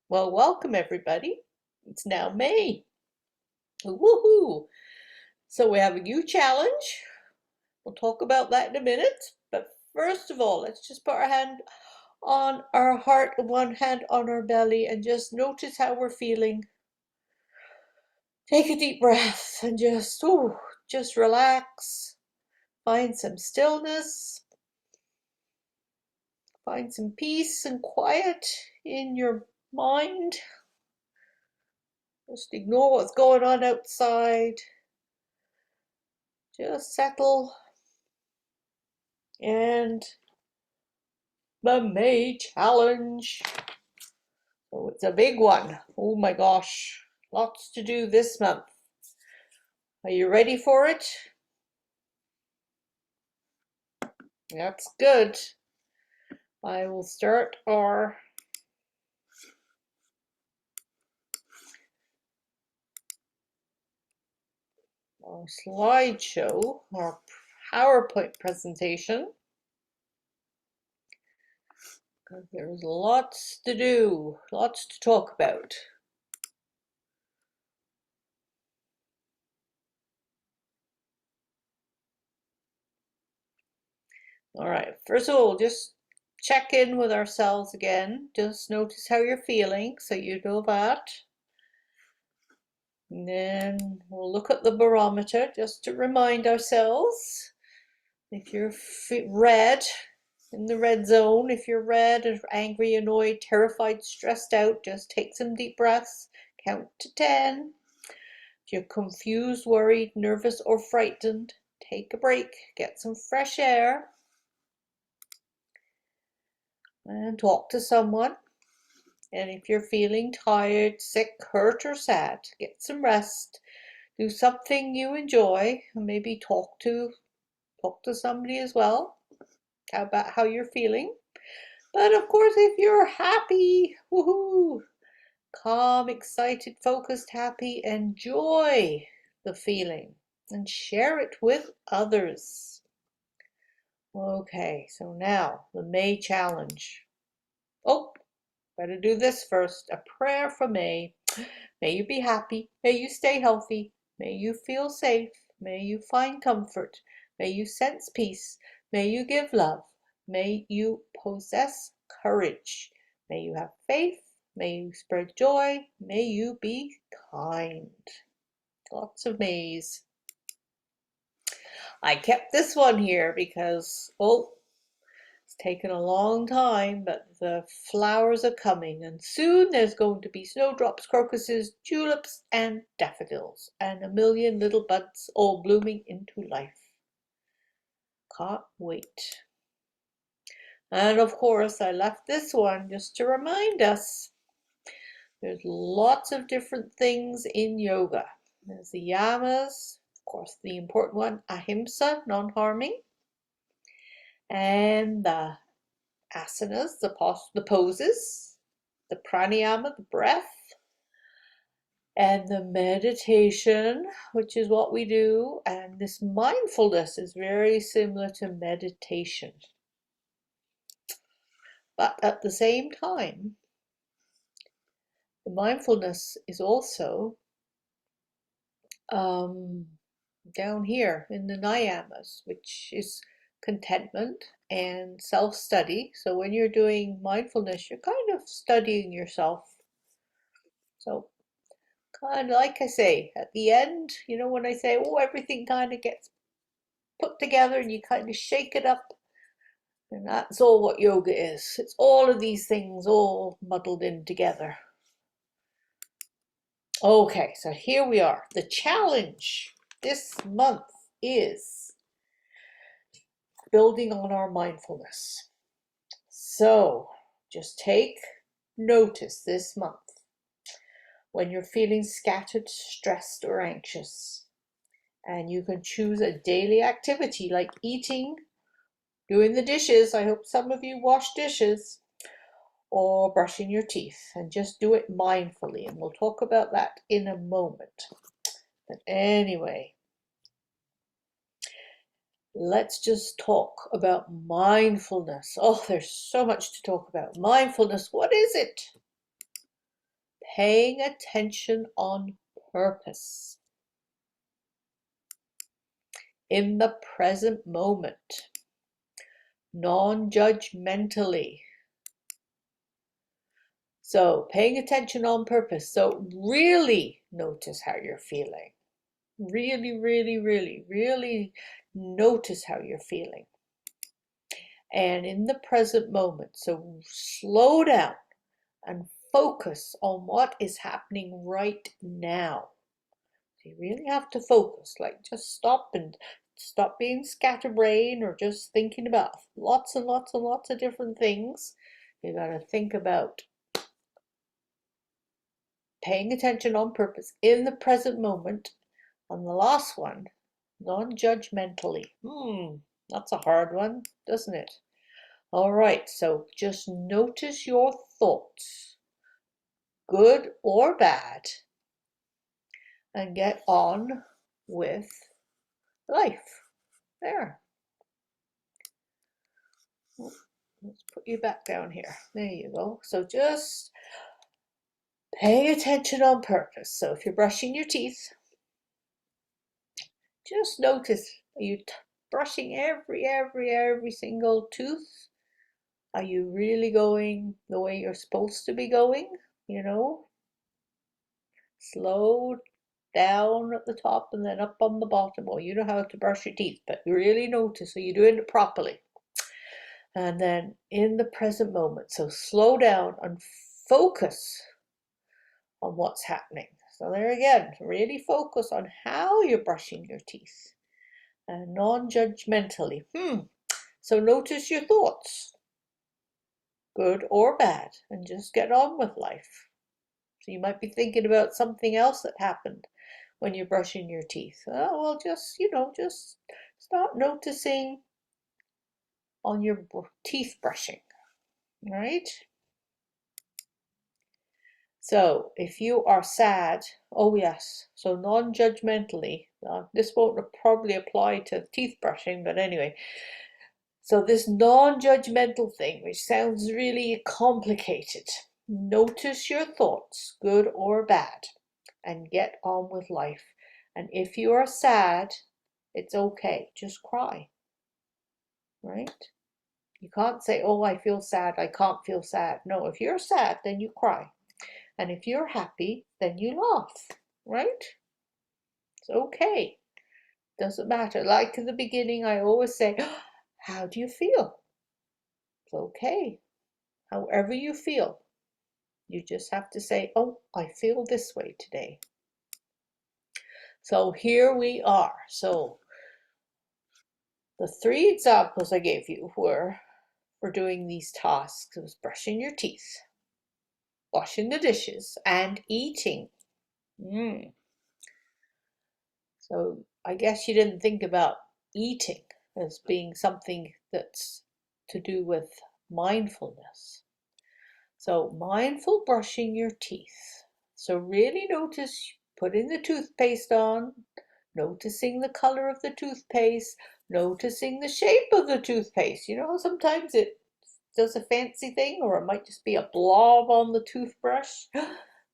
Well, welcome everybody. It's now May. Woohoo! So we have a new challenge. We'll talk about that in a minute. But first of all, let's just put our hand on our heart and one hand on our belly and just notice how we're feeling. Take a deep breath and just relax. Find some stillness. Find some peace and quiet in your mind. Just ignore what's going on outside. Just settle. And the May challenge. So it's a big one. Oh my gosh, lots to do this month. Are you ready for it? That's good. I will start our slideshow, our PowerPoint presentation. Because there's lots to do, lots to talk about. All right, first of all, just check in with ourselves again. Just notice how you're feeling so you know that. And then we'll look at the barometer just to remind ourselves. If you're red, in the red zone, if you're red, angry, annoyed, terrified, stressed out, just take some deep breaths, count to 10. If you're confused, worried, nervous, or frightened, take a break, get some fresh air, and talk to someone. And if you're feeling tired, sick, hurt, or sad, get some rest. Do something you enjoy, and maybe talk to somebody as well about how you're feeling. But of course, if you're happy, woohoo, calm, excited, focused, happy, enjoy the feeling and share it with others. Okay, so now the May challenge. Oh, better do this first. A prayer for May. May you be happy. May you stay healthy. May you feel safe. May you find comfort. May you sense peace. May you give love. May you possess courage. May you have faith. May you spread joy. May you be kind. Lots of mays. I kept this one here because, it's taken a long time, but the flowers are coming, and soon there's going to be snowdrops, crocuses, tulips, and daffodils, and a million little buds all blooming into life. Can't wait. And of course, I left this one just to remind us there's lots of different things in yoga. There's the yamas, of course, the important one, ahimsa, non-harming, and the asanas, the poses, the pranayama, the breath, and the meditation, which is what we do. And this mindfulness is very similar to meditation. But at the same time, the mindfulness is also down here in the niyamas, which is contentment and self-study. So when you're doing mindfulness, you're kind of studying yourself. So kind of like I say, at the end, when I say, oh, everything kind of gets put together and you kind of shake it up, and that's all what yoga is. It's all of these things all muddled in together. Okay, so here we are. The challenge this month is building on our mindfulness. So just take notice this month when you're feeling scattered, stressed, or anxious. And you can choose a daily activity like eating, doing the dishes. I hope some of you wash dishes, or brushing your teeth, and just do it mindfully. And we'll talk about that in a moment. But anyway, let's just talk about mindfulness. Oh, there's so much to talk about. Mindfulness, what is it? paying attention on purpose, in the present moment, non-judgmentally. So paying attention on purpose. So really notice how you're feeling. Really, really, really, really notice how you're feeling. And in the present moment. So slow down and focus on what is happening right now. So you really have to focus, like just stop and stop being scatterbrained or just thinking about lots and lots and lots of different things. You got to think about paying attention on purpose in the present moment. And the last one, non-judgmentally. That's a hard one, doesn't it? All right, so just notice your thoughts, good or bad, and get on with life. There. Let's put you back down here. There you go. So just pay attention on purpose. So if you're brushing your teeth, just notice, are you brushing every single tooth? Are you really going the way you're supposed to be going? You know, slow down at the top and then up on the bottom. Well, you know how to brush your teeth, but you really notice, are you doing it properly? And then in the present moment, so slow down and focus on what's happening. So there again, really focus on how you're brushing your teeth and non-judgmentally. So notice your thoughts, good or bad, and just get on with life. So you might be thinking about something else that happened when you're brushing your teeth. Oh, well, just, just start noticing on your teeth brushing, right? So if you are sad, oh yes, so non-judgmentally, this won't probably apply to teeth brushing, but anyway. So this non-judgmental thing, which sounds really complicated, notice your thoughts, good or bad, and get on with life. And if you are sad, it's okay, just cry, right? You can't say, oh, I feel sad, I can't feel sad. No, if you're sad, then you cry. And if you're happy, then you laugh, right? It's okay. Doesn't matter. Like in the beginning, I always say, how do you feel? It's okay. However you feel. You just have to say, oh, I feel this way today. So here we are. So the 3 examples I gave you were for doing these tasks. It was brushing your teeth, washing the dishes, and eating. So I guess you didn't think about eating as being something that's to do with mindfulness. So mindful brushing your teeth. So really notice putting the toothpaste on, noticing the color of the toothpaste, noticing the shape of the toothpaste. You know, sometimes it does a fancy thing, or it might just be a blob on the toothbrush.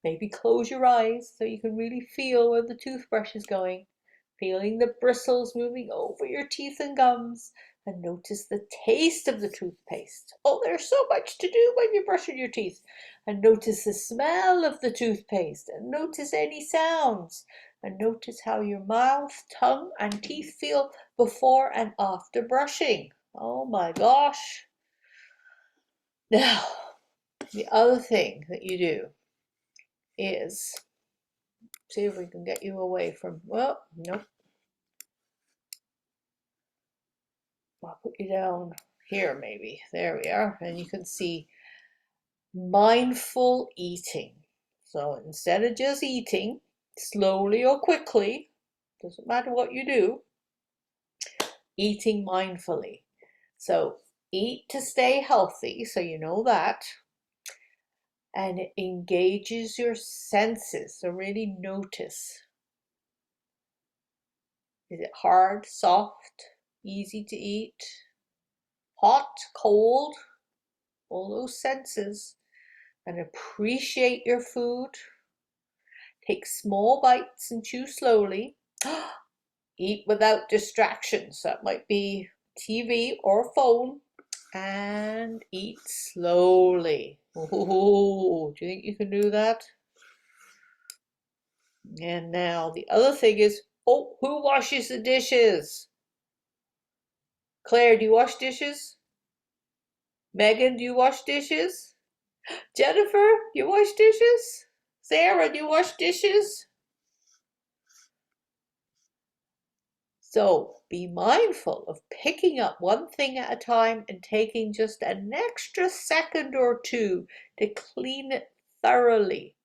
Maybe close your eyes so you can really feel where the toothbrush is going. Feeling the bristles moving over your teeth and gums, and notice the taste of the toothpaste. Oh, there's so much to do when you're brushing your teeth. And notice the smell of the toothpaste, and notice any sounds, and notice how your mouth, tongue, and teeth feel before and after brushing. Oh my gosh. Now, the other thing that you do is, see if we can get you away from, well, nope. I'll put you down here maybe. There we are. And you can see mindful eating. So instead of just eating slowly or quickly, doesn't matter what you do, eating mindfully. So eat to stay healthy, so you know that. And it engages your senses. So really notice. Is it hard, soft, easy to eat, hot, cold? All those senses. and appreciate your food. Take small bites and chew slowly. Eat without distractions. That might be TV or phone. And eat slowly. Oh, do you think you can do that? And now the other thing is, oh, who washes the dishes? Claire, do you wash dishes? Megan, do you wash dishes? Jennifer, do you wash dishes? Sarah, do you wash dishes? So be mindful of picking up one thing at a time and taking just an extra second or two to clean it thoroughly.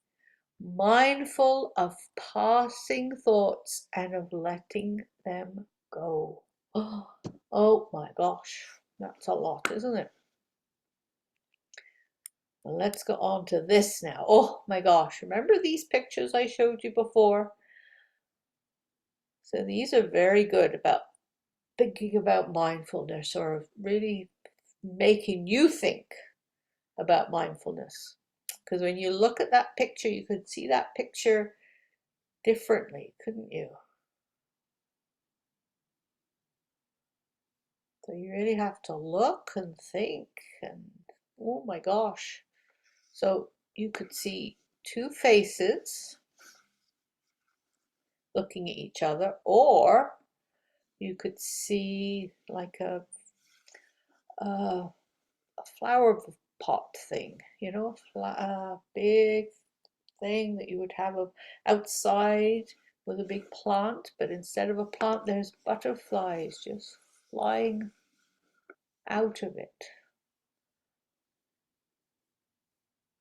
Mindful of passing thoughts and of letting them go. Oh my gosh, that's a lot, isn't it? Well, let's go on to this now. Oh my gosh, remember these pictures I showed you before? So these are very good about thinking about mindfulness or really making you think about mindfulness. Because when you look at that picture, you could see that picture differently, couldn't you? So you really have to look and think and oh my gosh. So you could see two faces looking at each other, or you could see like a flower pot thing, you know, a big thing that you would have outside with a big plant, but instead of a plant, there's butterflies just flying out of it.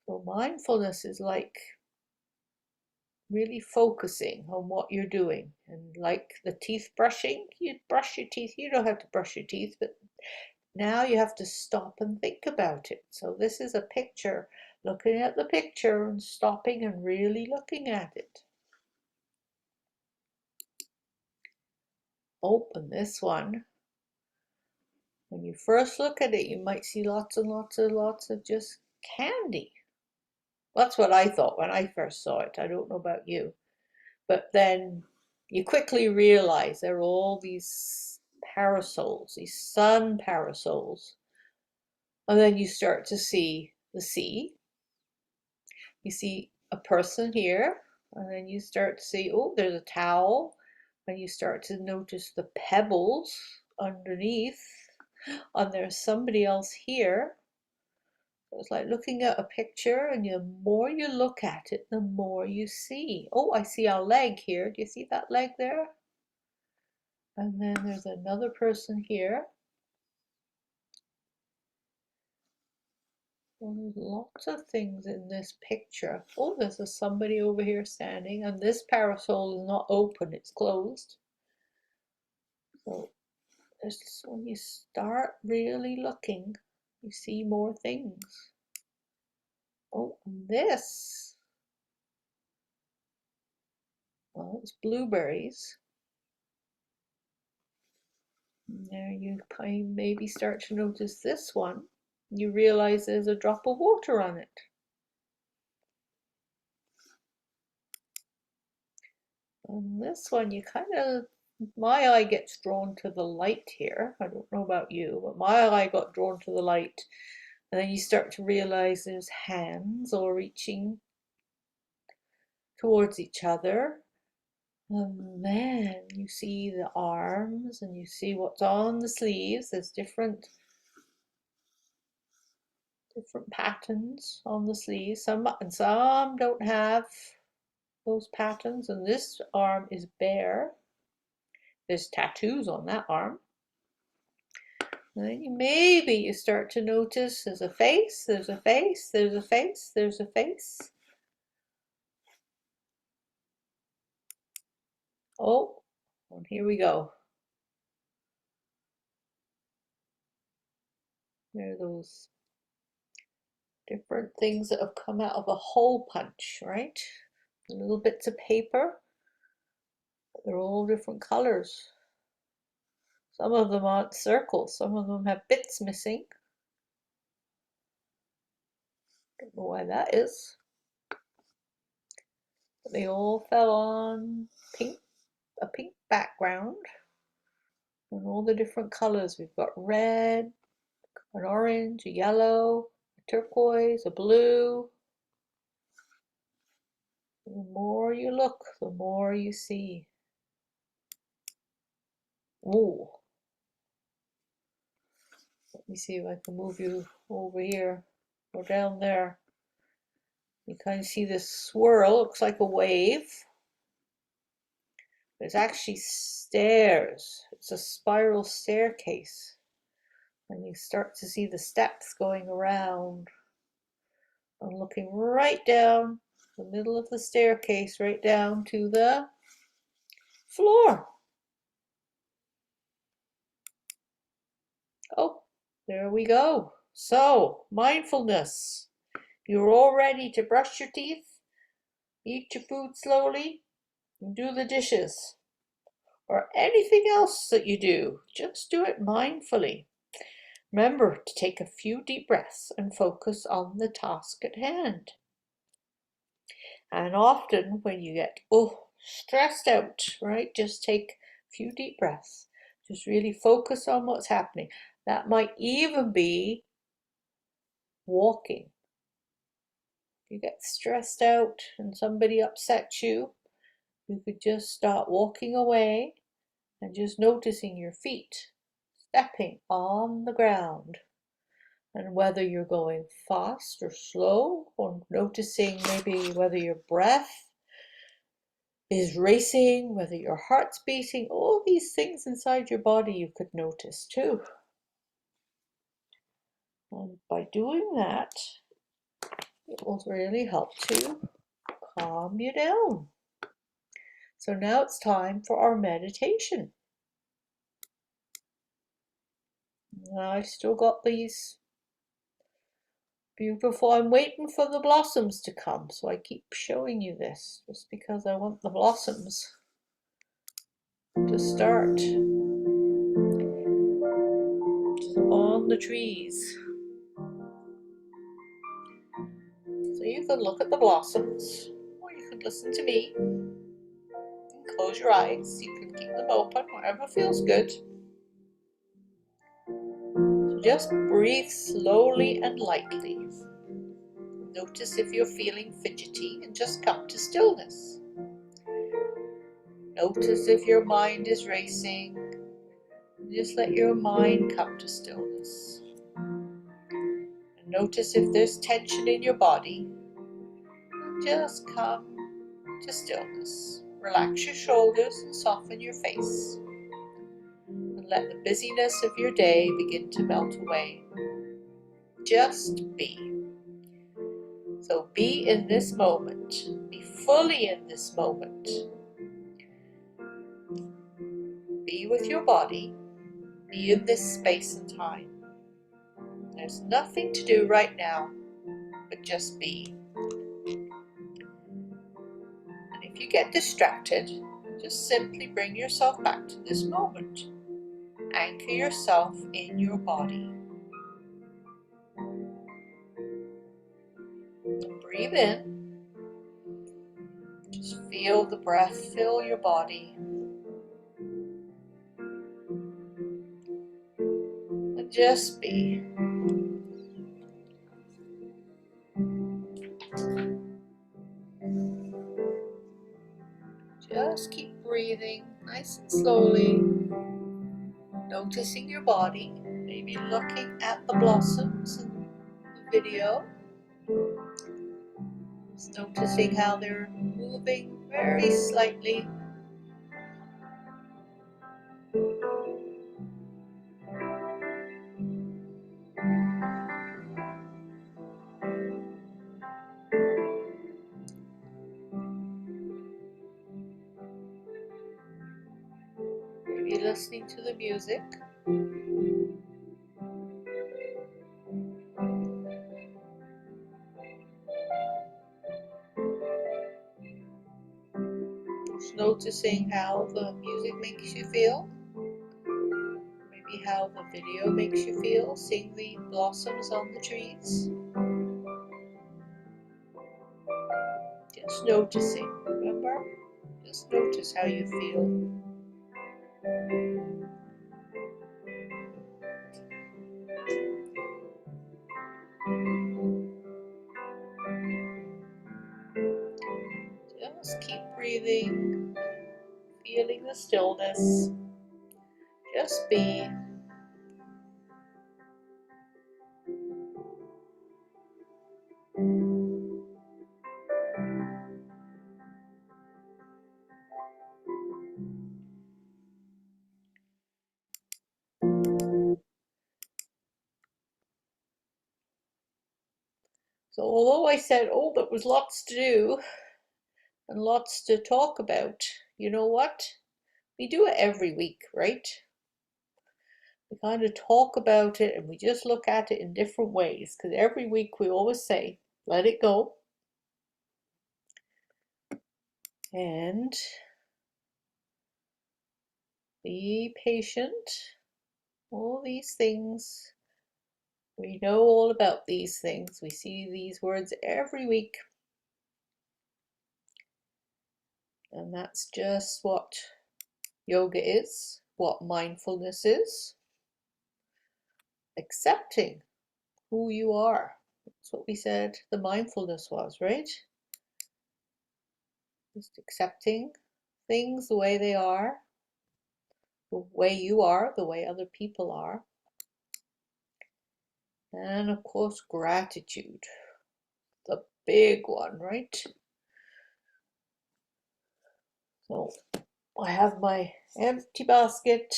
So mindfulness is like really focusing on what you're doing. And like the teeth brushing, you brush your teeth. You don't have to brush your teeth, but now you have to stop and think about it. So this is a picture, looking at the picture and stopping and really looking at it. Open this one. When you first look at it, you might see lots and lots of just candy. That's what I thought when I first saw it. I don't know about you. But then you quickly realize there are all these parasols, these sun parasols. And then you start to see the sea. You see a person here, and then you start to see, oh, there's a towel. And you start to notice the pebbles underneath. And there's somebody else here. It's like looking at a picture, and the more you look at it, the more you see. Oh, I see a leg here. Do you see that leg there? And then there's another person here. Well, there's lots of things in this picture. Oh, there's somebody over here standing, and this parasol is not open, it's closed. So when you start really looking, you see more things. Oh, and this, well, it's blueberries. And there you maybe start to notice this one. You realize there's a drop of water on it. And this one, you kind of, my eye gets drawn to the light here. I don't know about you, but my eye got drawn to the light. And then you start to realize there's hands all reaching towards each other. And then you see the arms and you see what's on the sleeves. There's different patterns on the sleeves. Some don't have those patterns, and this arm is bare. There's tattoos on that arm. And then maybe you start to notice there's a face, there's a face, there's a face, there's a face. Oh, and here we go. There are those different things that have come out of a hole punch, right? Little bits of paper. They're all different colors. Some of them aren't circles, some of them have bits missing. Don't know why that is. But they all fell on a pink background. And all the different colors. We've got red, an orange, a yellow, a turquoise, a blue. The more you look, the more you see. Ooh. Let me see if I can move you over here or down there. You kind of see this swirl, looks like a wave. But it's actually stairs. It's a spiral staircase. And you start to see the steps going around. I'm looking right down the middle of the staircase, right down to the floor. Oh, there we go. So, mindfulness. You're all ready to brush your teeth, eat your food slowly, and do the dishes. Or anything else that you do. Just do it mindfully. Remember to take a few deep breaths and focus on the task at hand. And often when you get stressed out, right, just take a few deep breaths. Just really focus on what's happening. That might even be walking. If you get stressed out and somebody upsets you, you could just start walking away and just noticing your feet stepping on the ground. And whether you're going fast or slow, or noticing maybe whether your breath is racing, whether your heart's beating, all these things inside your body you could notice too. And by doing that, it will really help to calm you down. So now it's time for our meditation. Now I've still got these beautiful, I'm waiting for the blossoms to come, so I keep showing you this, just because I want the blossoms to start on the trees. So you can look at the blossoms, or you can listen to me. Close your eyes, you can keep them open, whatever feels good. So just breathe slowly and lightly. Notice if you're feeling fidgety and just come to stillness. Notice if your mind is racing. Just let your mind come to stillness. And notice if there's tension in your body. Just come to stillness. Relax your shoulders and soften your face. And let the busyness of your day begin to melt away. Just be. So be in this moment. Be fully in this moment. Be with your body. Be in this space and time. There's nothing to do right now, but just be. And if you get distracted, just simply bring yourself back to this moment. Anchor yourself in your body. And breathe in. Just feel the breath fill your body. And just be. Just keep breathing nice and slowly. Noticing your body. Maybe looking at the blossoms in the video. Just noticing how they're moving very slightly. Maybe listening to the music. Just noticing how the music makes you feel. Maybe how the video makes you feel, seeing the blossoms on the trees. Just noticing, remember? Just notice how you feel. Just keep breathing, feeling the stillness. Just be. So although I said, oh, there was lots to do and lots to talk about, you know what? We do it every week, right? We kind of talk about it and we just look at it in different ways because every week we always say, let it go. And be patient. All these things. We know all about these things. We see these words every week. And that's just what yoga is, what mindfulness is. Accepting who you are. That's what we said the mindfulness was, right? Just accepting things the way they are, the way you are, the way other people are. And of course, gratitude, the big one, right? So I have my empty basket.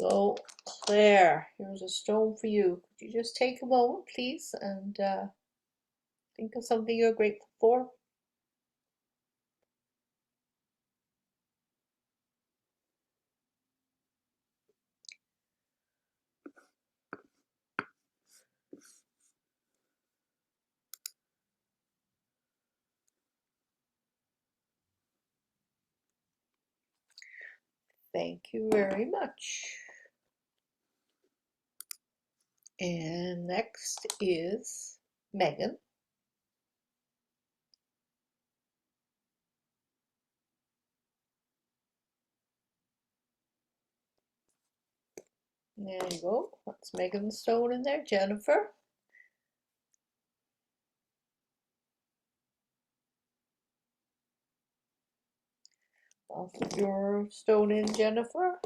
So Claire, here's a stone for you. Could you just take a moment, please, and think of something you're grateful for? Thank you very much. And next is Megan. There you go. That's Megan's stone in there. Jennifer. I'll put your stone in, Jennifer.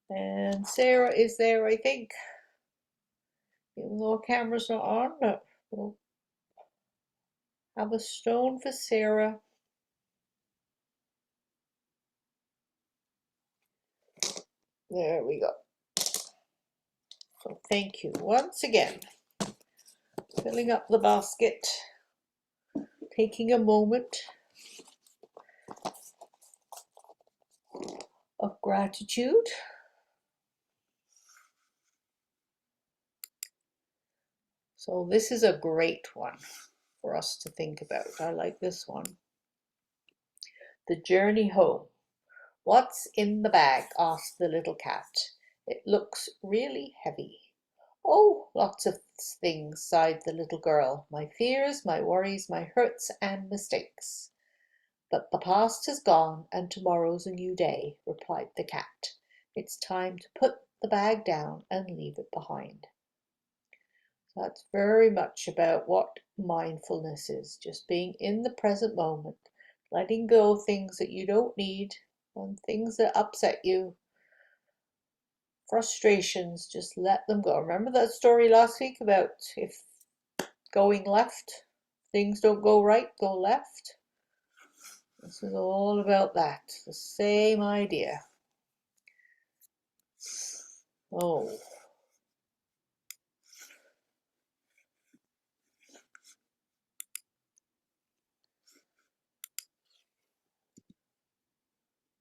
And Sarah is there, I think. Even though camera's not on, but we'll have a stone for Sarah. There we go. So thank you once again. Filling up the basket, taking a moment of gratitude. So this is a great one for us to think about. I like this one. The journey home. What's in the bag? Asked the little cat. It looks really heavy. Oh, lots of things, sighed the little girl. My fears, my worries, my hurts and mistakes. But the past is gone and tomorrow's a new day, replied the cat. It's time to put the bag down and leave it behind. So that's very much about what mindfulness is, just being in the present moment, letting go of things that you don't need and things that upset you, frustrations, just let them go. Remember that story last week about if going left, things don't go right, go left? This is all about that, the same idea. Oh,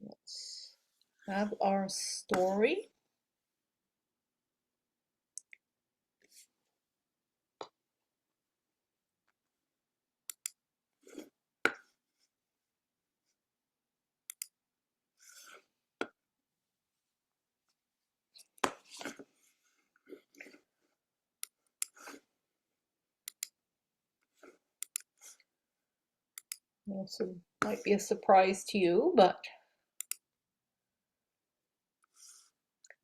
let's have our story. Also, might be a surprise to you, but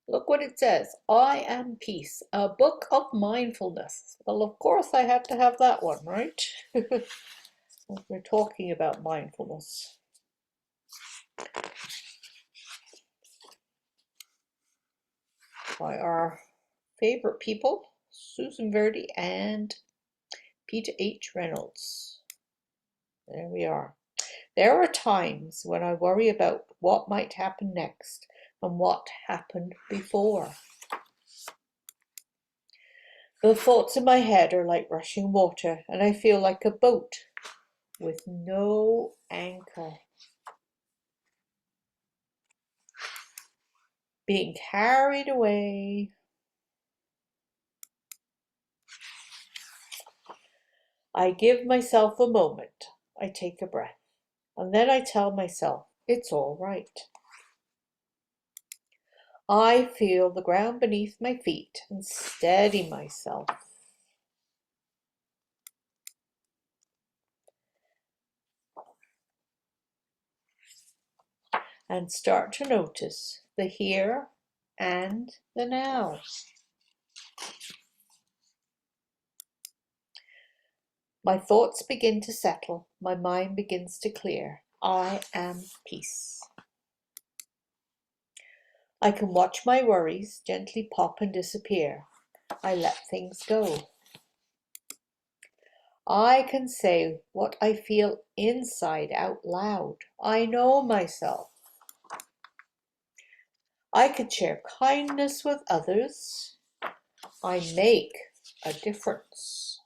look what it says. I Am Peace, a book of mindfulness. Well, of course I had to have that one, right? We're talking about mindfulness. By our favorite people, Susan Verde and Peter H. Reynolds. There we are. There are times when I worry about what might happen next and what happened before. The thoughts in my head are like rushing water, and I feel like a boat with no anchor, being carried away. I give myself a moment. I take a breath, and then I tell myself it's all right. I feel the ground beneath my feet and steady myself. And start to notice the here and the now. My thoughts begin to settle, my mind begins to clear. I am peace. I can watch my worries gently pop and disappear. I let things go. I can say what I feel inside out loud. I know myself. I can share kindness with others. I make a difference.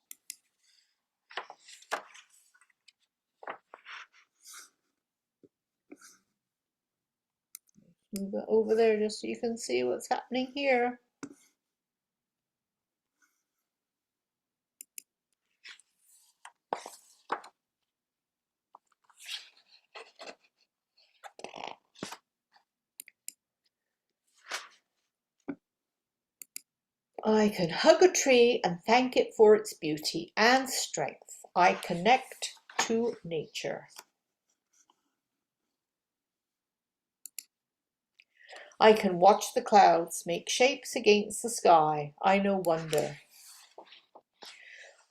Move it over there just so you can see what's happening here. I can hug a tree and thank it for its beauty and strength. I connect to nature. I can watch the clouds make shapes against the sky. I know wonder.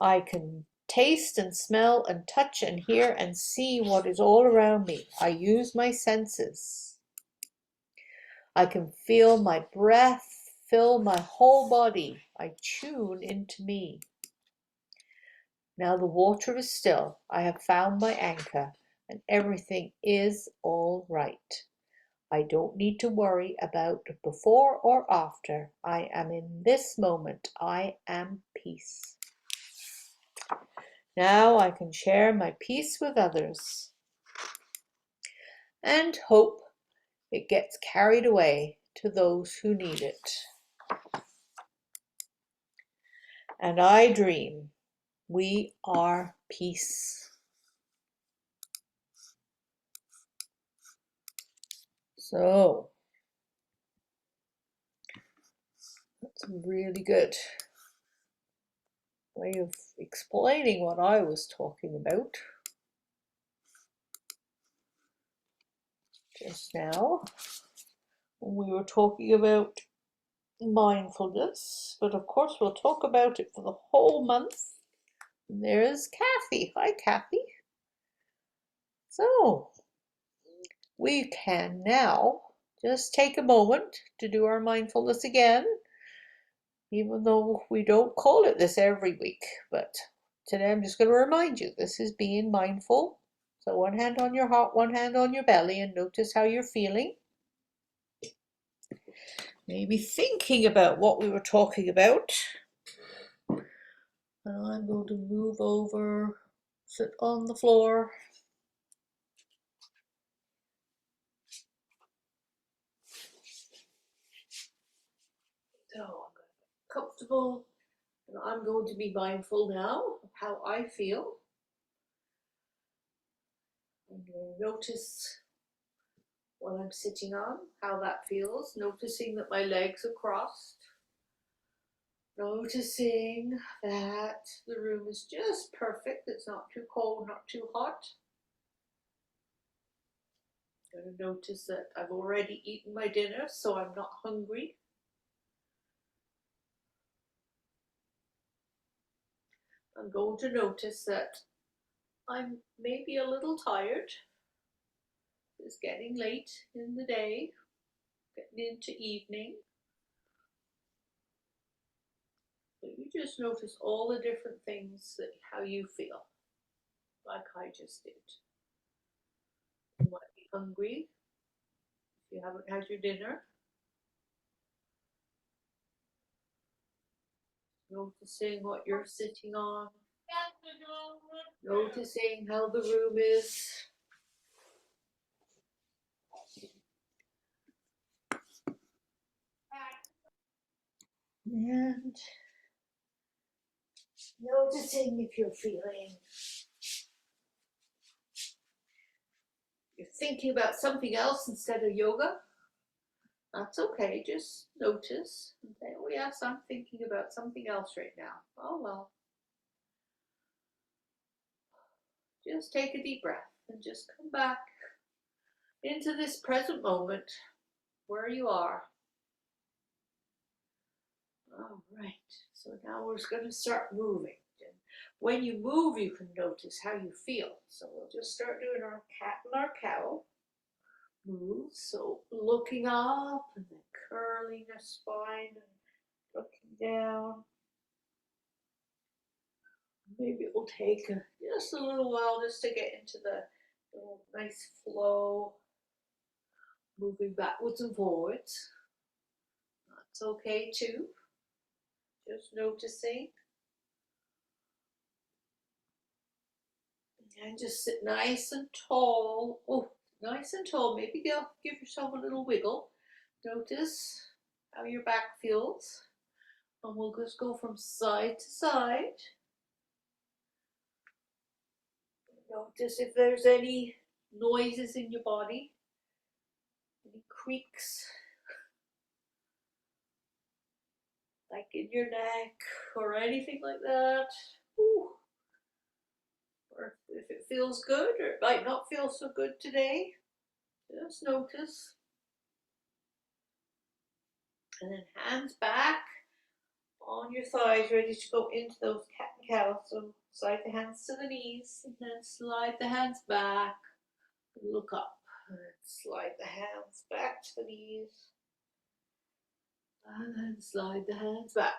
I can taste and smell and touch and hear and see what is all around me. I use my senses. I can feel my breath fill my whole body. I tune into me. Now the water is still. I have found my anchor and everything is all right. I don't need to worry about before or after. I am in this moment. I am peace. Now I can share my peace with others and hope it gets carried away to those who need it. And I dream we are peace. So that's really good way of explaining what I was talking about just now when we were talking about mindfulness, but of course we'll talk about it for the whole month. And there's Kathy. Hi, Kathy. So we can now just take a moment to do our mindfulness again, even though we don't call it this every week. But today I'm just going to remind you this is being mindful. So one hand on your heart, one hand on your belly, and notice how you're feeling. Maybe thinking about what we were talking about. And I'm going to move over, sit on the floor. So I'm comfortable, and I'm going to be mindful now of how I feel. I'm going to notice what I'm sitting on, how that feels, noticing that my legs are crossed, noticing that the room is just perfect, it's not too cold, not too hot. I'm going to notice that I've already eaten my dinner, so I'm not hungry. I'm going to notice that I'm maybe a little tired. It's getting late in the day, getting into evening. But you just notice all the different things that how you feel, like I just did. You might be hungry if you haven't had your dinner. Noticing what you're sitting on. Noticing how the room is. And noticing if you're thinking about something else instead of yoga. That's okay, just notice and say, oh yes, I'm thinking about something else right now. Oh well. Just take a deep breath and just come back into this present moment where you are. All right, so now we're going to start moving. And when you move, you can notice how you feel. So we'll just start doing our cat and our cow move. So looking up and then curling the spine and looking down. Maybe it will take just a little while just to get into the nice flow, moving backwards and forwards. That's okay too. Just noticing. And just sit nice and tall. Oh, nice and tall. Maybe give yourself a little wiggle. Notice how your back feels. And we'll just go from side to side. Notice if there's any noises in your body, any creaks, like in your neck or anything like that. Ooh. Or if it feels good, or it might not feel so good today, just notice. And then hands back on your thighs, ready to go into those cat and cow. So slide the hands to the knees and then slide the hands back. Look up and then slide the hands back to the knees. And then slide the hands back.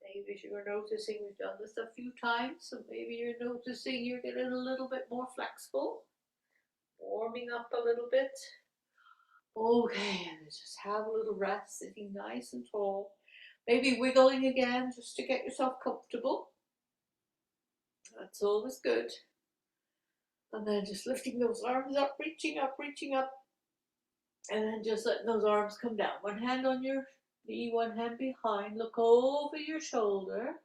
Maybe you're noticing, we've done this a few times, so maybe you're noticing you're getting a little bit more flexible, warming up a little bit. Okay, and just have a little rest, sitting nice and tall. Maybe wiggling again just to get yourself comfortable. That's always good. And then just lifting those arms up, reaching up, reaching up. And then just letting those arms come down. One hand on your knee, one hand behind. Look over your shoulder.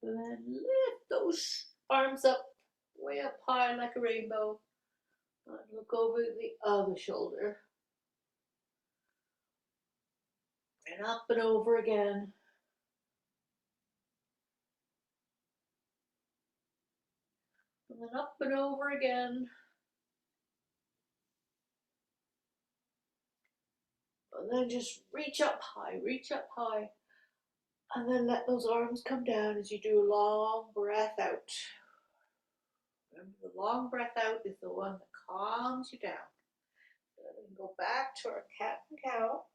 And then lift those arms up, way up high like a rainbow. And look over the other shoulder. And up and over again. And then up and over again. And then just reach up high, reach up high. And then let those arms come down as you do a long breath out. Remember, the long breath out is the one that calms you down. So we can go back to our cat and cow.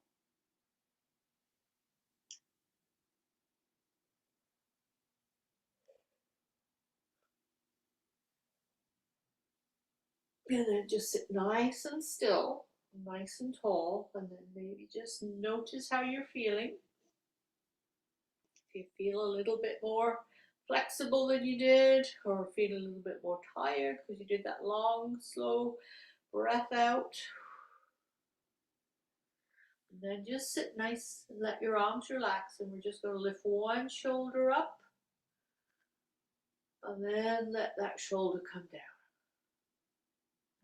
And then just sit nice and still, nice and tall, and then maybe just notice how you're feeling. If you feel a little bit more flexible than you did, or feel a little bit more tired because you did that long, slow breath out. And then just sit nice and let your arms relax, and we're just going to lift one shoulder up, and then let that shoulder come down.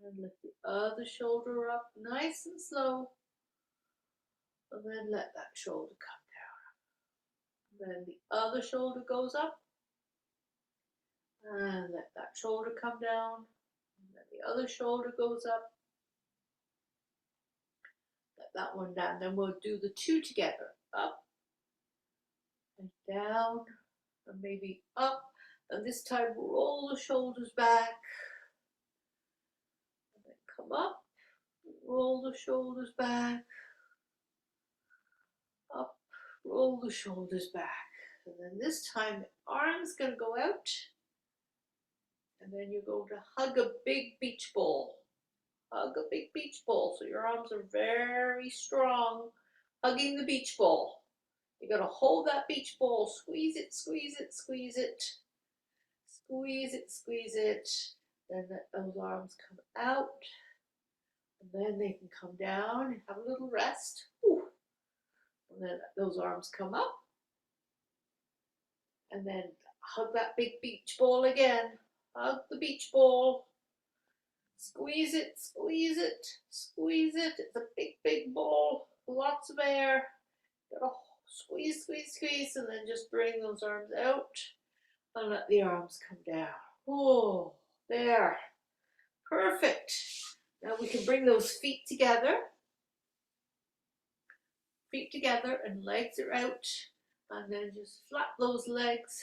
And lift the other shoulder up nice and slow, and then let that shoulder come down. Then the other shoulder goes up, And let that shoulder come down. And then the other shoulder goes up. Let that one down. Then we'll do the two together. Up and down. And maybe up. And this time roll the shoulders back. And then come up. Roll the shoulders back. Up. Roll the shoulders back. And then this time the arm's going to go out. And then you're going to hug a big beach ball. Hug a big beach ball. So your arms are very strong, hugging the beach ball. You're going to hold that beach ball, squeeze it, squeeze it, squeeze it, squeeze it, squeeze it. Then let those arms come out. And then they can come down and have a little rest. Whew. And then let those arms come up. And then hug that big beach ball again. Hug the beach ball. Squeeze it, squeeze it, squeeze it. It's a big, big ball. Lots of air. Gotta squeeze, squeeze, squeeze, and then just bring those arms out and let the arms come down. Oh, there. Perfect. Now we can bring those feet together. Feet together and legs are out. And then just flap those legs.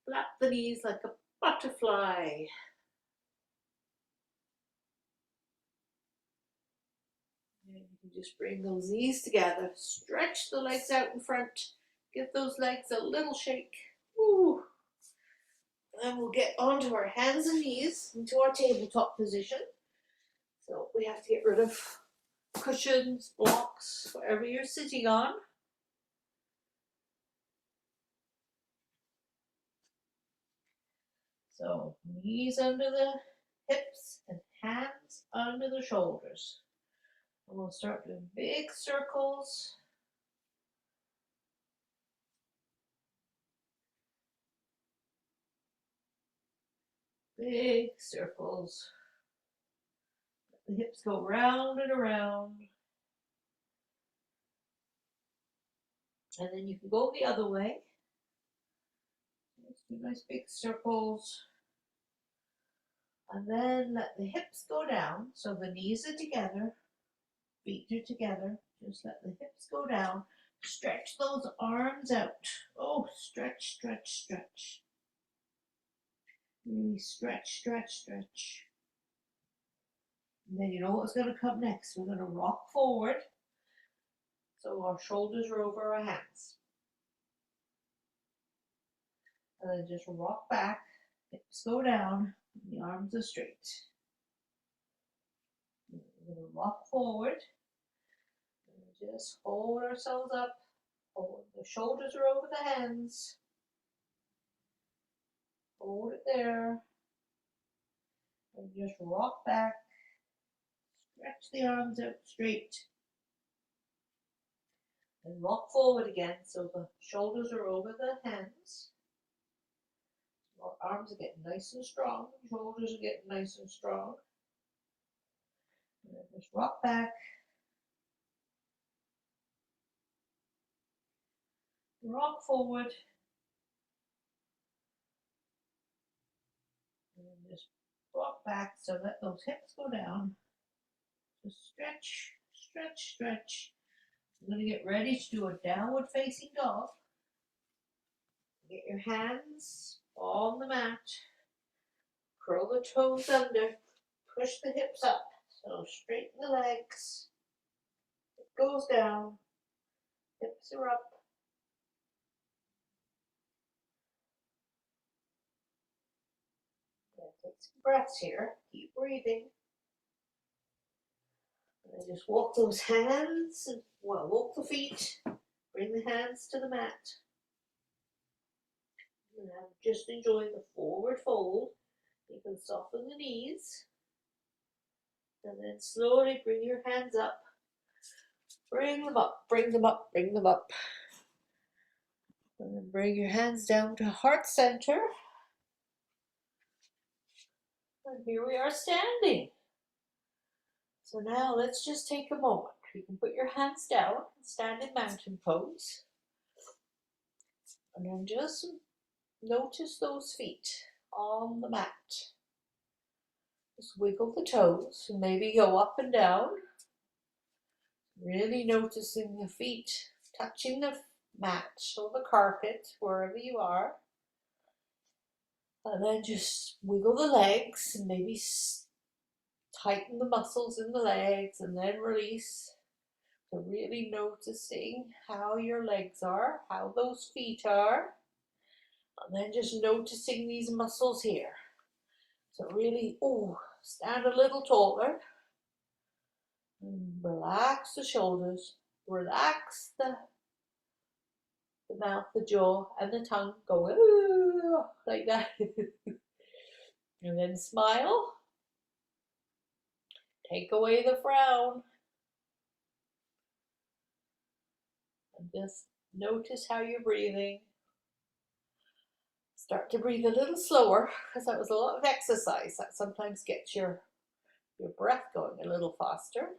Flap the knees like a butterfly. And you can just bring those knees together. Stretch the legs out in front. Give those legs a little shake. Woo. Then we'll get onto our hands and knees into our tabletop position. So we have to get rid of cushions, blocks, whatever you're sitting on. So knees under the hips and hands under the shoulders. And we'll start doing big circles. Big circles. Let the hips go round and around. And then you can go the other way. Just do nice big circles. And then let the hips go down. So the knees are together. Feet are together. Just let the hips go down. Stretch those arms out. Oh, stretch, stretch, stretch. Really stretch, stretch, stretch. And then you know what's going to come next. We're going to rock forward. So our shoulders are over our hands. And then just rock back. Hips go down. And the arms are straight. We're going to rock forward. And just hold ourselves up. Hold. The shoulders are over the hands. Hold it there. And just rock back. Stretch the arms out straight. And rock forward again so the shoulders are over the hands. Our arms are getting nice and strong. Shoulders are getting nice and strong. And then just rock back. Rock forward. And then just rock back so let those hips go down. Just stretch, stretch, stretch. I'm going to get ready to do a downward facing dog. Get your hands on the mat. Curl the toes under. Push the hips up. So straighten the legs. It goes down. Hips are up. Take some breaths here. Keep breathing. And just walk those hands, and well, walk the feet. Bring the hands to the mat. And now just enjoy the forward fold. You can soften the knees. And then slowly bring your hands up. Bring them up, bring them up, bring them up. And then bring your hands down to heart center. And here we are standing. So now let's just take a moment. You can put your hands down and stand in mountain pose. And then just Notice those feet on the mat. Just wiggle the toes and maybe go up and down. Really noticing the feet touching the mat or the carpet, wherever you are. And then just wiggle the legs and maybe tighten the muscles in the legs and then release. So really noticing how your legs are, how those feet are. And then just noticing these muscles here. So really, stand a little taller. And relax the shoulders. Relax the mouth, the jaw, and the tongue. Go like that. And then smile. Take away the frown. And just notice how you're breathing. Start to breathe a little slower because that was a lot of exercise. That sometimes gets your breath going a little faster.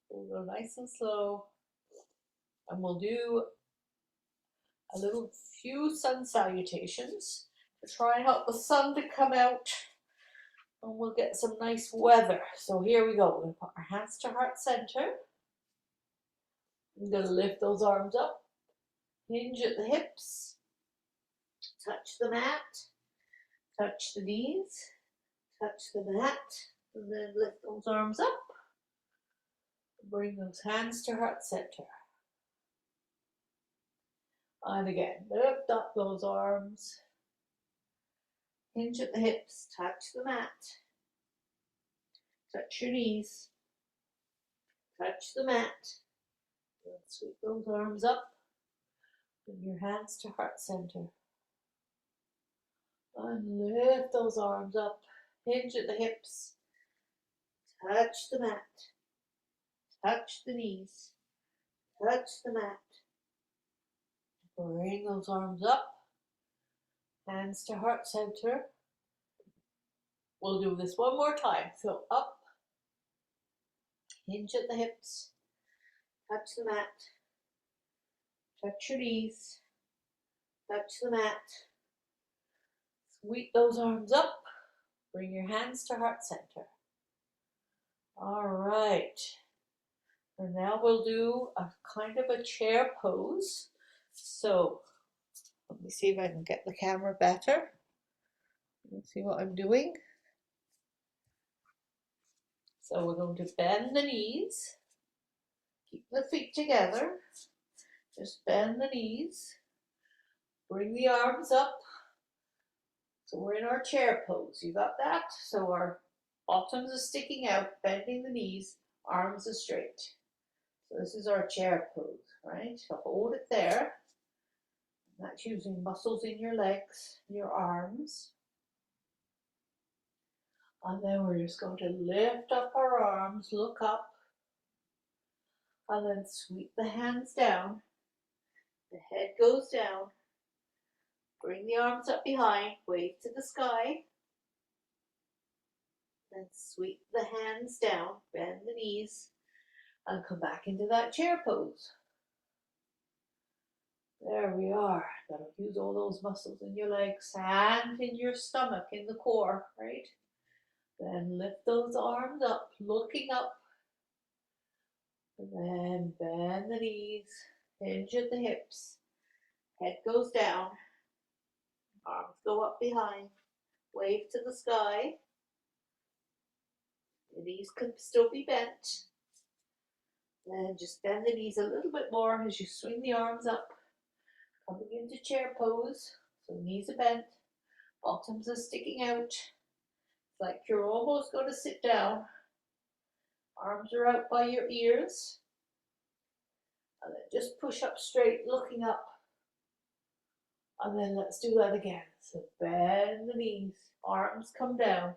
We'll go nice and slow. And we'll do a little few sun salutations to try and help the sun to come out. And we'll get some nice weather. So here we go. We're going to put our hands to heart center. I'm going to lift those arms up. Hinge at the hips. Touch the mat. Touch the knees. Touch the mat. And then lift those arms up. Bring those hands to heart center. And again, lift up those arms. Hinge at the hips. Touch the mat. Touch your knees. Touch the mat. And sweep those arms up. Bring your hands to heart center. And lift those arms up. Hinge at the hips. Touch the mat. Touch the knees. Touch the mat. Bring those arms up. Hands to heart center. We'll do this one more time. So up. Hinge at the hips. Touch the mat. Touch your knees. Touch the mat. Sweep those arms up. Bring your hands to heart center. All right. And now we'll do a kind of a chair pose. So let me see if I can get the camera better. Let's see what I'm doing. So we're going to bend the knees. Keep the feet together. Just bend the knees. Bring the arms up. So we're in our chair pose. You got that? So our bottoms are sticking out, bending the knees, arms are straight. So this is our chair pose, right? So hold it there. That's using muscles in your legs, your arms. And then we're just going to lift up our arms, look up, and then sweep the hands down. The head goes down. Bring the arms up behind, wave to the sky. Then sweep the hands down, bend the knees, and come back into that chair pose. There we are. That'll use all those muscles in your legs and in your stomach, in the core, right? Then lift those arms up, looking up. And then bend the knees, hinge at the hips. Head goes down. Arms go up behind. Wave to the sky. The knees can still be bent. Then just bend the knees a little bit more as you swing the arms up. Coming into chair pose. So knees are bent. Bottoms are sticking out. It's like you're almost going to sit down. Arms are out by your ears. And then just push up straight, looking up. And then let's do that again. So bend the knees, arms come down,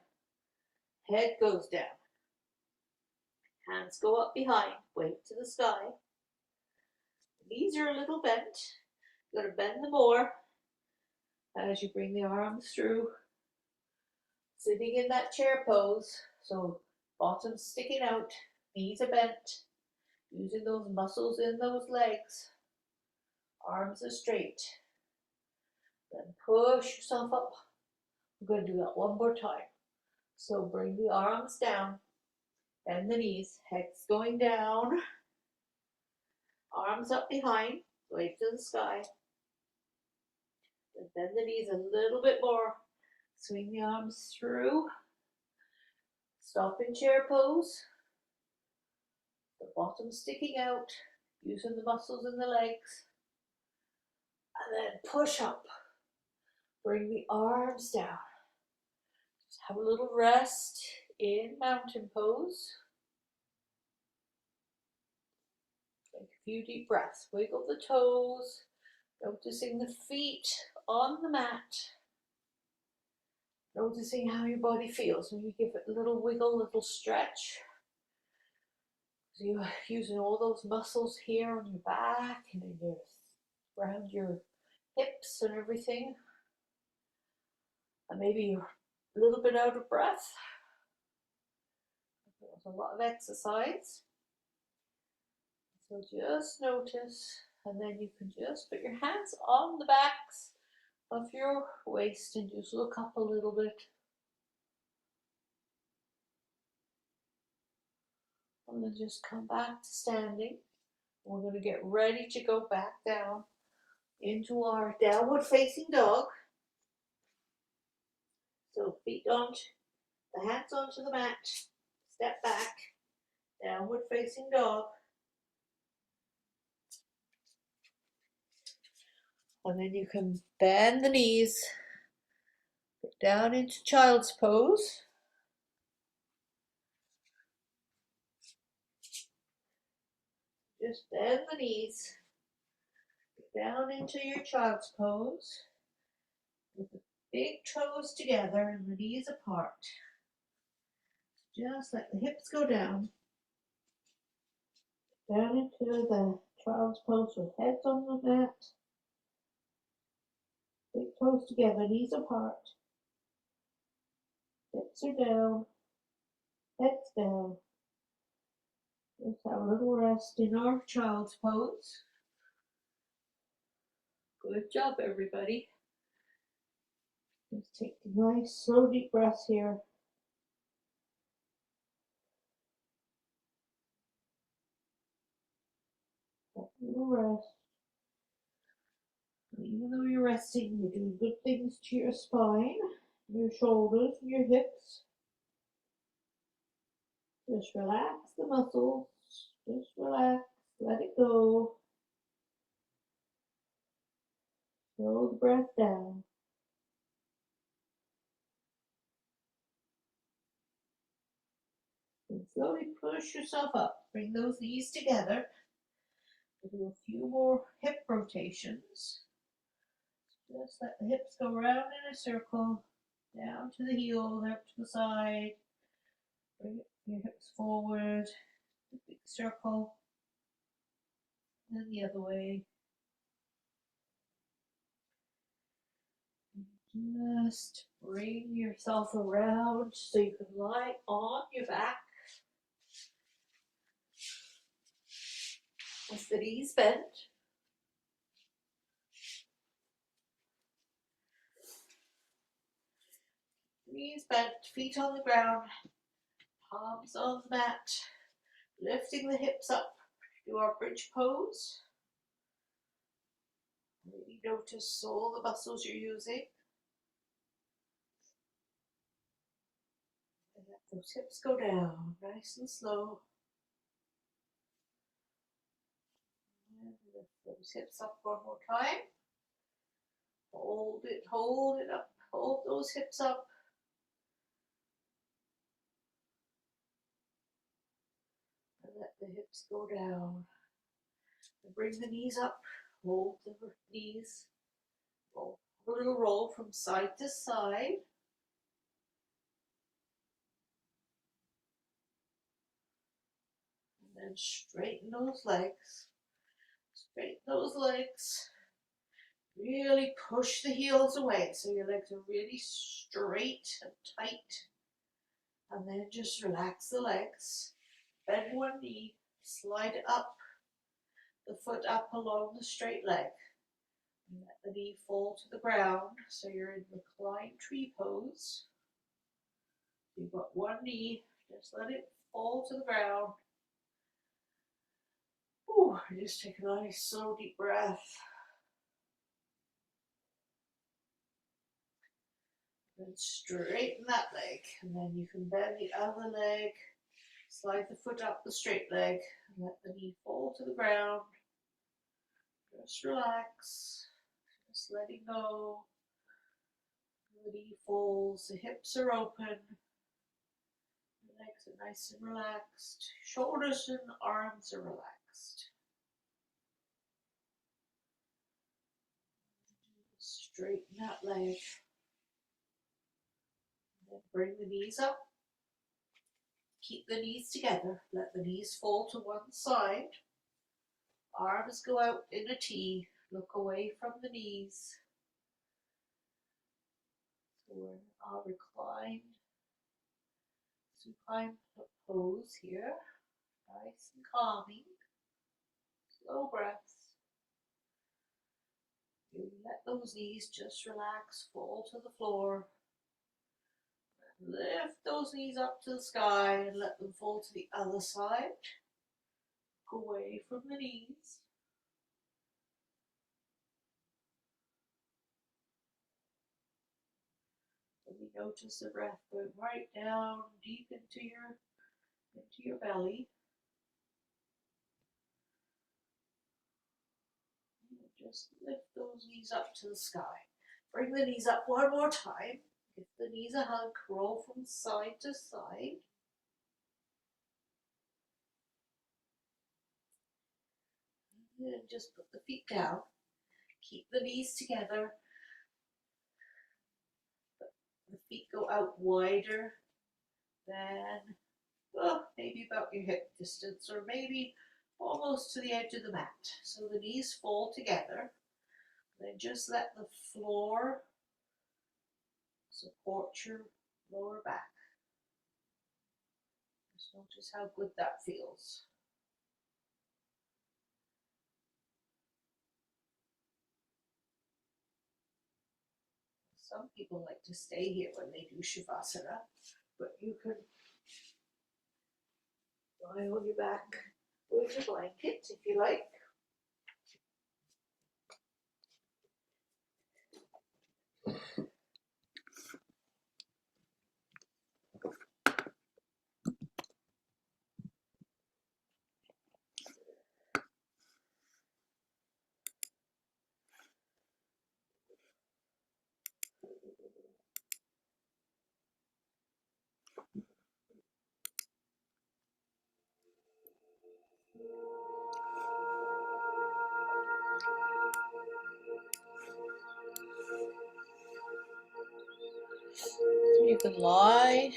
head goes down. Hands go up behind, wave to the sky. Knees are a little bent. You're going to bend them more as you bring the arms through. Sitting in that chair pose. So bottoms sticking out, knees are bent. Using those muscles in those legs. Arms are straight. Then push yourself up. I'm going to do that one more time. So bring the arms down, bend the knees, head's going down, arms up behind, wave to the sky. Then bend the knees a little bit more, swing the arms through, stop in chair pose, the bottom sticking out, using the muscles in the legs, and then push up, bring the arms down. Just have a little rest in mountain pose. Take a few deep breaths, wiggle the toes, noticing the feet on the mat. Noticing how your body feels when you give it a little wiggle, a little stretch. So you're using all those muscles here on your back and in your, around your hips and everything. And maybe you're a little bit out of breath. There's a lot of exercise. So just notice, and then you can just put your hands on the backs of your waist and just look up a little bit. And then just come back to standing. We're going to get ready to go back down into our downward facing dog. So feet onto, the hands onto the mat, step back, downward facing dog. And then you can bend the knees, get down into child's pose. Just bend the knees, get down into your child's pose with the big toes together and the knees apart. Just let the hips go down into the child's pose with heads on the mat, big toes together, knees apart, hips are down, heads down. Just have a little rest in our child's pose. Good job, everybody. Just take a nice, slow, deep breaths here. Have a little rest. Even though you're resting, you're doing good things to your spine, your shoulders, and your hips. Just relax the muscles. Just relax. Let it go. Slow the breath down. And slowly push yourself up. Bring those knees together. We'll do a few more hip rotations. Just let the hips go around in a circle, down to the heels, out to the side. Bring your hips forward, a big circle, and then the other way. Just bring yourself around so you can lie on your back with the knees bent. Knees bent, feet on the ground, palms on the mat, lifting the hips up. Do our bridge pose. Really notice all the muscles you're using. And let those hips go down, nice and slow. And lift those hips up one more time. Hold it up, hold those hips up. And let the hips go down. And bring the knees up, hold the knees. Roll, a little roll from side to side. And then straighten those legs. Straighten those legs. Really push the heels away so your legs are really straight and tight. And then just relax the legs. Bend one knee, slide it up, the foot up along the straight leg. And let the knee fall to the ground, so you're in reclined tree pose. You've got one knee, just let it fall to the ground. Ooh, just take a nice slow deep breath. Then straighten that leg, and then you can bend the other leg, slide the foot up the straight leg, and let the knee fall to the ground. Just relax, just letting go. The knee falls, the hips are open, the legs are nice and relaxed, shoulders and arms are relaxed. Straighten that leg. Then bring the knees up. Keep the knees together. Let the knees fall to one side. Arms go out in a T. Look away from the knees. So we're in our reclined supine pose here. Nice and calming. Slow breaths. You let those knees just relax, fall to the floor. Lift those knees up to the sky and let them fall to the other side. Look away from the knees. And we notice the breath going right down deep into your belly. And just lift those knees up to the sky. Bring the knees up one more time. Give the knees a hug. Roll from side to side. And just put the feet down. Keep the knees together. The feet go out wider than maybe about your hip distance, or maybe almost to the edge of the mat. So the knees fall together. Then just let the floor support your lower back. Just notice how good that feels. Some people like to stay here when they do Shavasana, but you can lie on your back with a blanket if you like. So you can lie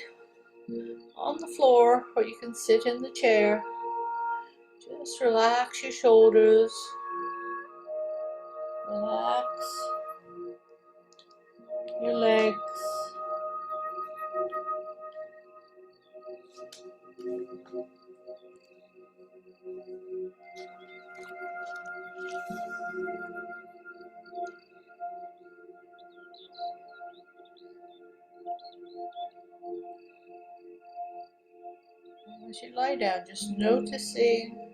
on the floor or you can sit in the chair. Just relax your shoulders. Relax your legs. As you lie down, just noticing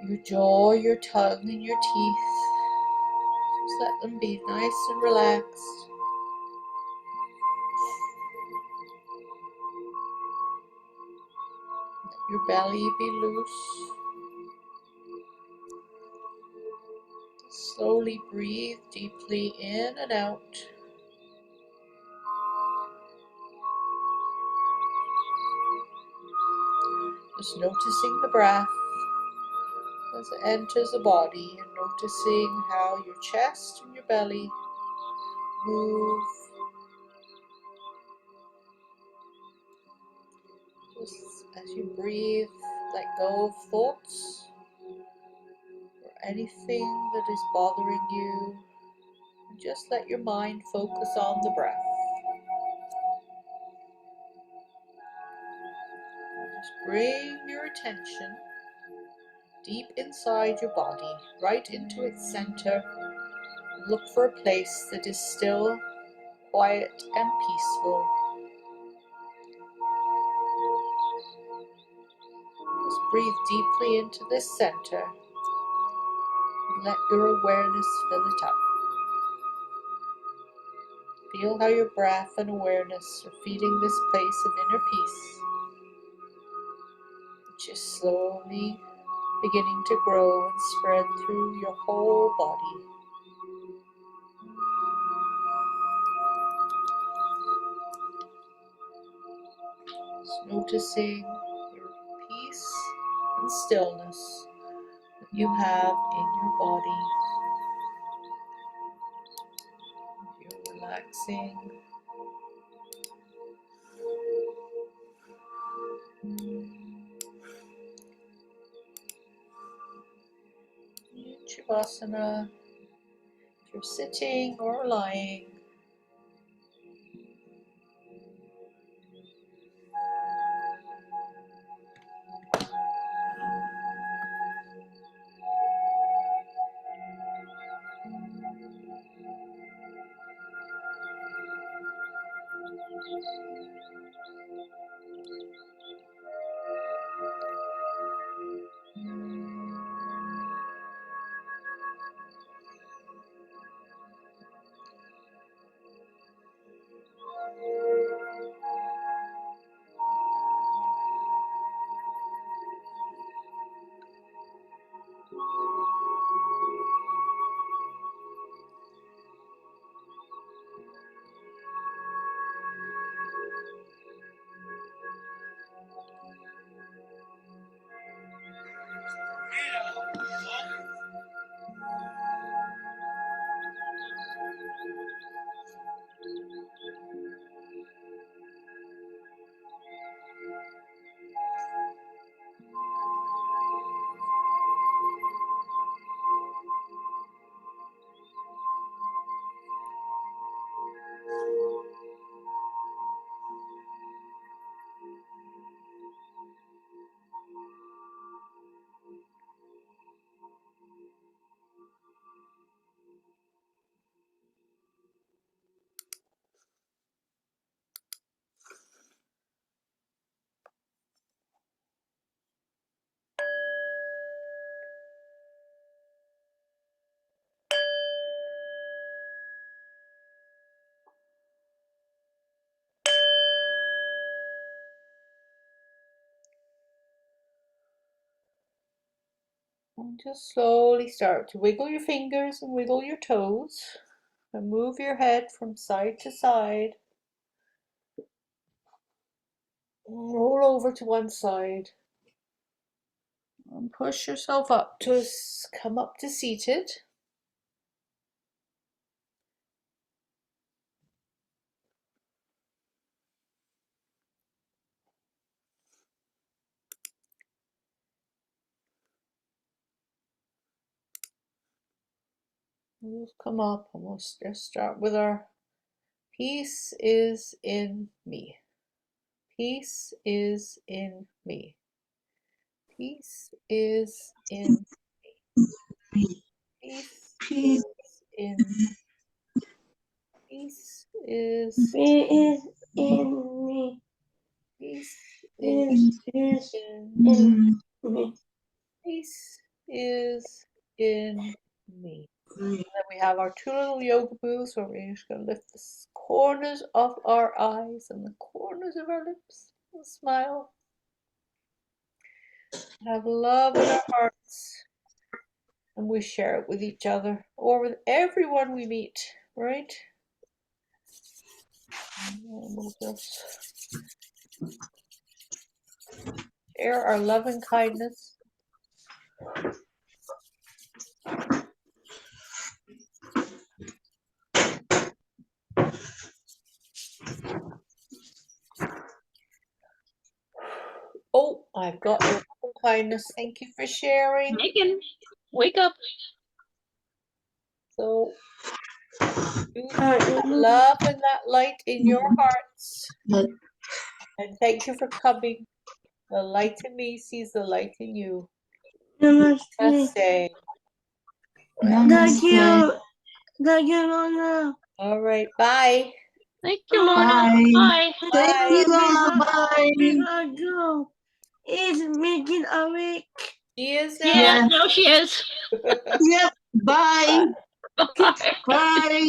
your jaw, your tongue, and your teeth. Just let them be nice and relaxed. Let your belly be loose. Slowly breathe deeply in and out. Just noticing the breath as it enters the body and noticing how your chest and your belly move. Just as you breathe, let go of thoughts or anything that is bothering you, and just let your mind focus on the breath. Just bring your attention deep inside your body, right into its center. Look for a place that is still, quiet, and peaceful. Just breathe deeply into this center. Let your awareness fill it up. Feel how your breath and awareness are feeding this place of inner peace, which is slowly beginning to grow and spread through your whole body. Just noticing your peace and stillness that you have in your body. You're relaxing. Shavasana, if you're sitting or lying. And just slowly start to wiggle your fingers and wiggle your toes. And move your head from side to side. Roll over to one side. And push yourself up to come up to seated. We'll come up and we'll just start with our peace is in me. Peace is in me. Peace is in me. Peace is in me. Peace is in me. Peace Is in in me. Peace is in me. And then we have our two little yoga moves where we're just going to lift the corners of our eyes and the corners of our lips and smile. Have love in our hearts, and we share it with each other or with everyone we meet, right? And we'll just share our love and kindness. Oh, I've got your love and kindness. Thank you for sharing. Megan, wake up. So, that love and that light in your hearts. And thank you for coming. The light in me sees the light in you. Namaste. Namaste. Thank you. Thank you, Lorna. All right, bye. Thank you, Lorna. Bye. Bye. Thank you, Lola. Bye. Before I go, is making awake. She is Yeah, now. now she is. Yep. Bye. Bye. Bye.